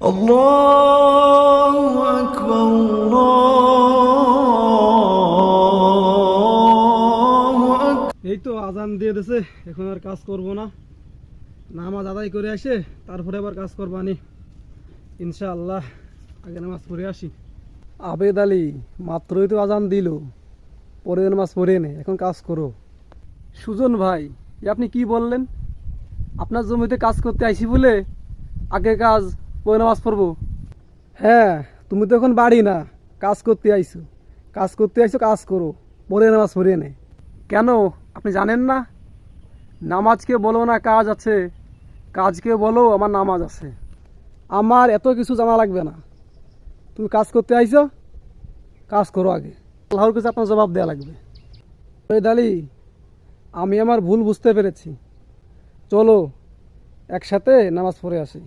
আল্লাহু আকবার, আল্লাহু আকবার। এই তো আজান দিয়ে দিছে, এখন আর কাজ করব না, নামাজ আদায় করে আসে তারপরে আবার কাজ করবানি ইনশাআল্লাহ। আগে নামাজ পড়ে আসি। আবেদ আলী, মাত্রই তো আজান দিল, পরে নামাজ পড়ে নে, এখন কাজ করো। সুজন ভাই, আপনি কি বললেন? আপনার জমিতে কাজ করতে আইসি বলে আগে কাজ পরে নামাজ পড়বো? হ্যাঁ, তুমি তো এখন বাড়ি না, কাজ করতে আইছো, কাজ করতে আইসো, কাজ করো, পরে নামাজ পড়ে নে। কেন আপনি জানেন না? নামাজকে বলো না কাজ আছে, কাজকে বলো আমার নামাজ আছে। আমার এত কিছু জানা লাগবে না, তুমি কাজ করতে আইছো, কাজ করো আগে, আল্লাহর কাছে আপনার জবাব দেওয়া লাগবে। ওই দালি, আমি আমার ভুল বুঝতে পেরেছি, চলো একসাথে নামাজ পড়ে আসি।